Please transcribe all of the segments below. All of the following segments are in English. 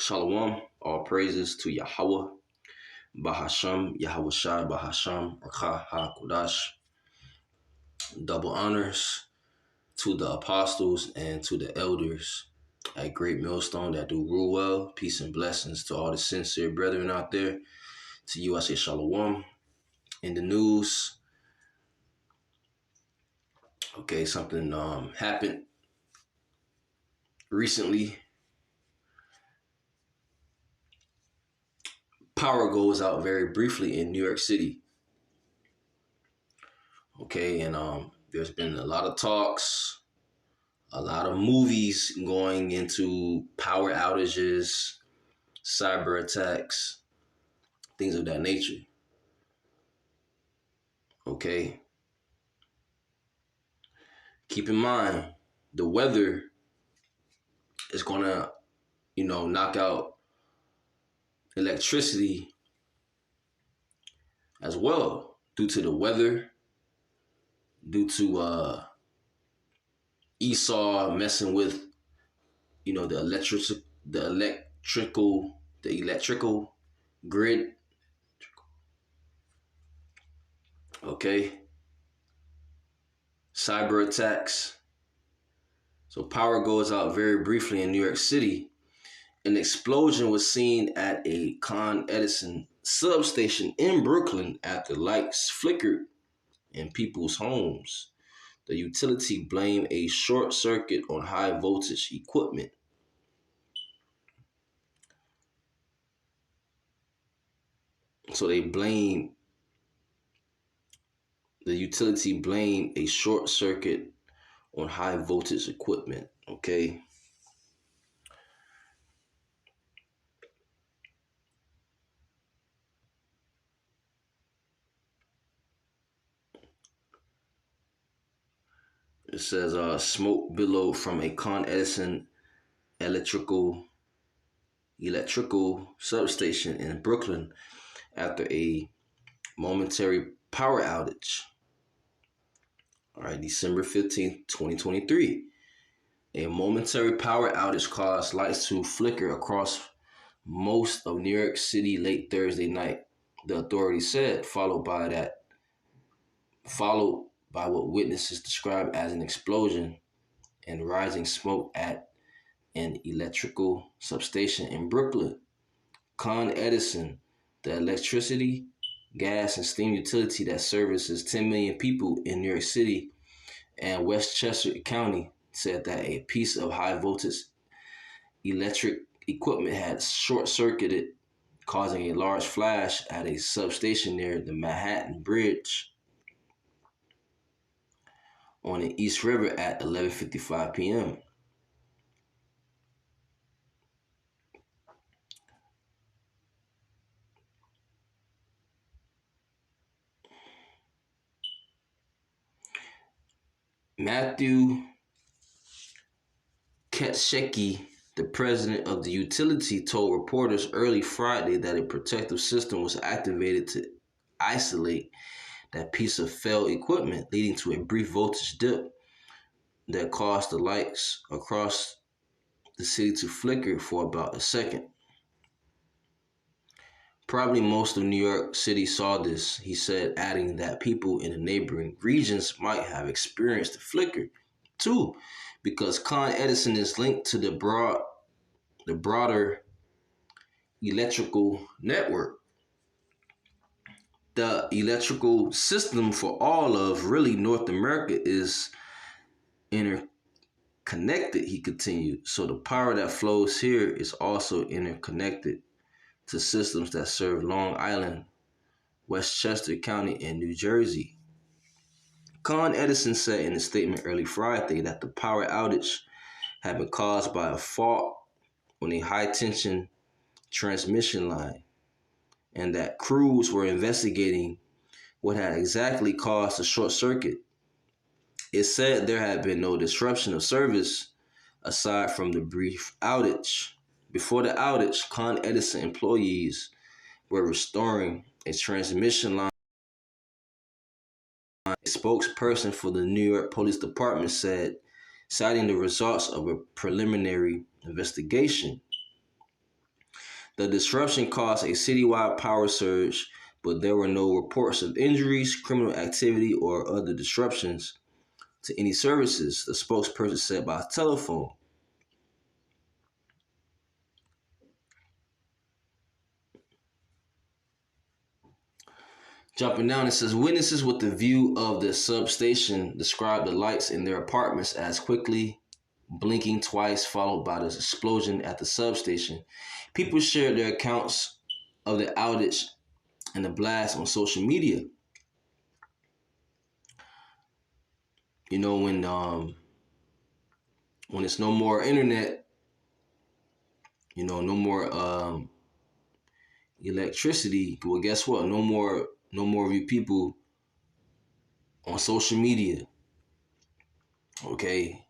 Shalom, all praises to Yahweh, Bahasham, Yahweh Shai, Bahasham, Rakha HaKodash. Double honors to the apostles and to the elders at Great Millstone that do rule well. Peace and blessings to all the sincere brethren out there. To you, I say Shalom. In the news, okay, something happened recently. Power goes out very briefly in New York City. Okay, and there's been a lot of talks, a lot of movies going into power outages, cyber attacks, things of that nature. Okay. Keep in mind, the weather is gonna, knock out electricity as well due to the weather, due to Esau messing with, the electrical grid. Okay. Cyber attacks. So power goes out very briefly in New York City. An explosion was seen at a Con Edison substation in Brooklyn after lights flickered in people's homes. The utility blamed a short circuit on high voltage equipment. So the utility blamed a short circuit on high voltage equipment. Okay. It says smoke billowed from a Con Edison electrical substation in Brooklyn after a momentary power outage. All right, December 15th, 2023. A momentary power outage caused lights to flicker across most of New York City late Thursday night, the authorities said, followed by what witnesses described as an explosion and rising smoke at an electrical substation in Brooklyn. Con Edison, the electricity, gas, and steam utility that services 10 million people in New York City and Westchester County, said that a piece of high voltage electric equipment had short-circuited, causing a large flash at a substation near the Manhattan Bridge on the East River at 11:55 p.m. Matthew Ketschke, the president of the utility, told reporters early Friday that a protective system was activated to isolate that piece of failed equipment, leading to a brief voltage dip that caused the lights across the city to flicker for about a second. Probably most of New York City saw this, he said, adding that people in the neighboring regions might have experienced the flicker too, because Con Edison is linked to the broader electrical network. The electrical system for all of really North America is interconnected, he continued. So the power that flows here is also interconnected to systems that serve Long Island, Westchester County, and New Jersey. Con Edison said in a statement early Friday that the power outage had been caused by a fault on a high-tension transmission line, and that crews were investigating what had exactly caused the short circuit. It said there had been no disruption of service aside from the brief outage. Before the outage, Con Edison employees were restoring a transmission line. A spokesperson for the New York Police Department said, citing the results of a preliminary investigation, The disruption caused a citywide power surge, but there were no reports of injuries, criminal activity, or other disruptions to any services, the spokesperson said by telephone. Jumping down, it says witnesses with the view of the substation described the lights in their apartments as quickly blinking twice, followed by the explosion at the substation. People shared their accounts of the outage and the blast on social media. You know, when it's no more internet, you know, no more electricity. Well, guess what? No more of you people on social media. Okay,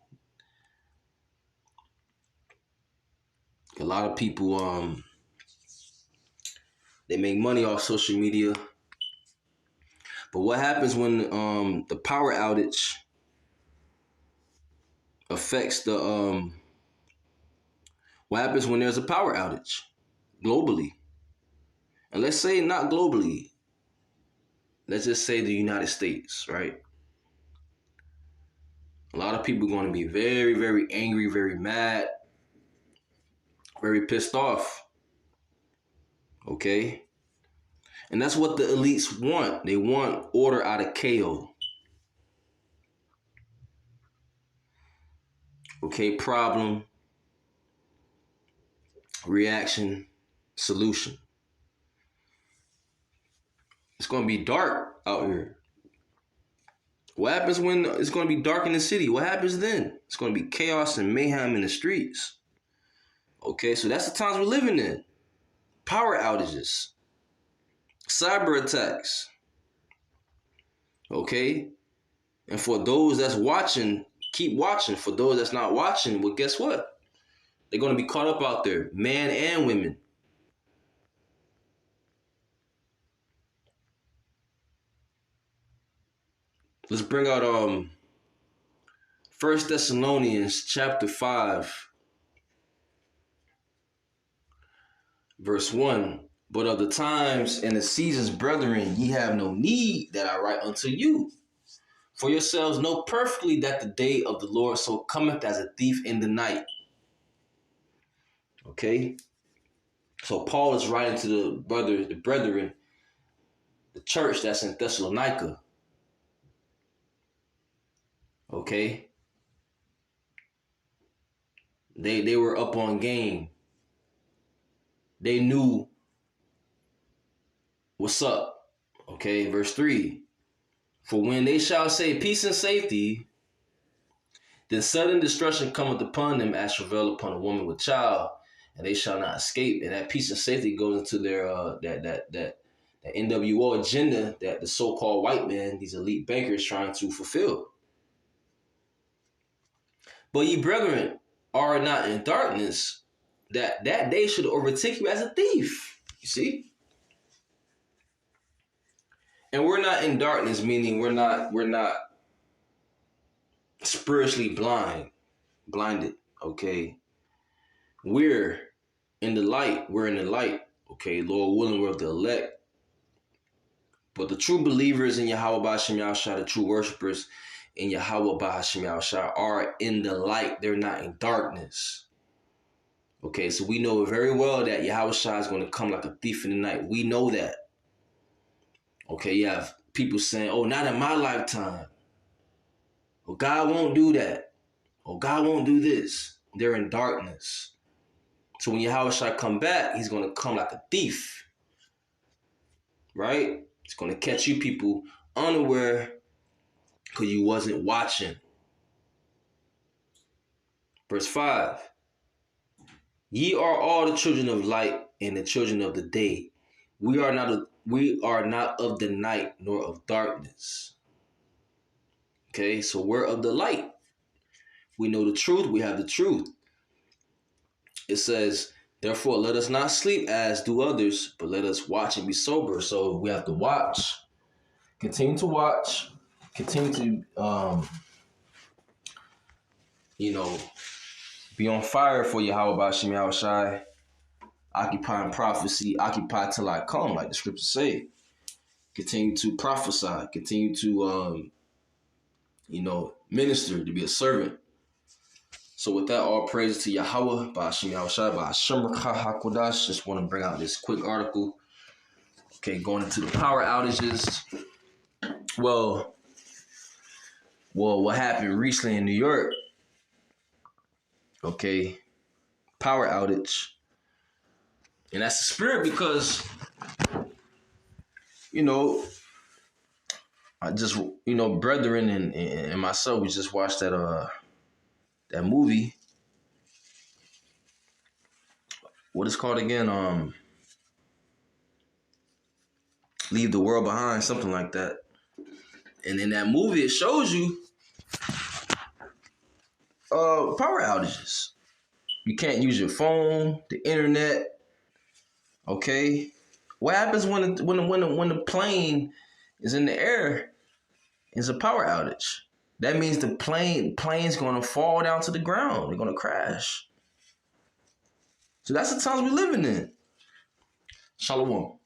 a lot of people they make money off social media. But what happens when the power outage affects the what happens when there's a power outage globally? And let's say not globally. Let's just say the United States, right? A lot of people are going to be very, very angry, very mad, very pissed off. Okay? And that's what the elites want. They want order out of chaos. Okay? Problem, reaction, solution. It's going to be dark out here. What happens when it's going to be dark in the city? What happens then? It's going to be chaos and mayhem in the streets. Okay, so that's the times we're living in. Power outages, cyber attacks. Okay, and for those that's watching, keep watching. For those that's not watching, well, guess what? They're going to be caught up out there, men and women. Let's bring out 1 Thessalonians chapter 5, verse 1. But of the times and the seasons, brethren, ye have no need that I write unto you. For yourselves know perfectly that the day of the Lord so cometh as a thief in the night. Okay? So Paul is writing to the brethren, the church that's in Thessalonica. Okay? They were up on game. They knew what's up. Okay, verse 3. For when they shall say peace and safety, then sudden destruction cometh upon them as travail upon a woman with child, and they shall not escape. And that peace and safety goes into their that NWO agenda that the so-called white man, these elite bankers, trying to fulfill. But ye brethren are not in darkness, that day should overtake you as a thief. You see? And we're not in darkness, meaning we're not spiritually blinded. Okay. We're in the light. We're in the light. Okay, Lord willing, we're of the elect. But the true believers in Yahweh B'Hashem Yahushua, the true worshipers in Yahweh B'Hashem Yahushua, are in the light. They're not in darkness. Okay, so we know very well that Yahushua is going to come like a thief in the night. We know that. Okay, you have people saying, oh, not in my lifetime. Oh, God won't do that. Oh, God won't do this. They're in darkness. So when Yahushua come back, he's going to come like a thief. Right? It's going to catch you people unaware because you wasn't watching. Verse 5. Ye are all the children of light and the children of the day. We are not of the night nor of darkness. Okay, so we're of the light. We know the truth. We have the truth. It says, therefore, let us not sleep as do others, but let us watch and be sober. So we have to watch. Continue to watch. Continue to, be on fire for Yahweh B'Hashem Yahushai. occupying prophecy, occupy till I come, like the scriptures say. Continue to prophesy, continue to minister, to be a servant. So with that, all praise to Yahweh, Ba'ashim Yahushai, Ba'ashim HaKodash. Just want to bring out this quick article. Okay, going into the power outages. Well, what happened recently in New York? Okay, power outage. And that's the spirit because, I just, brethren and myself, we just watched that movie. What is called again? Leave the World Behind, something like that. And in that movie, it shows you power outages. You can't use your phone, the internet. Okay, what happens when the plane is in the air? It's a power outage. That means the plane's going to fall down to the ground. They're going to crash. So that's the times we're living in. Shalom.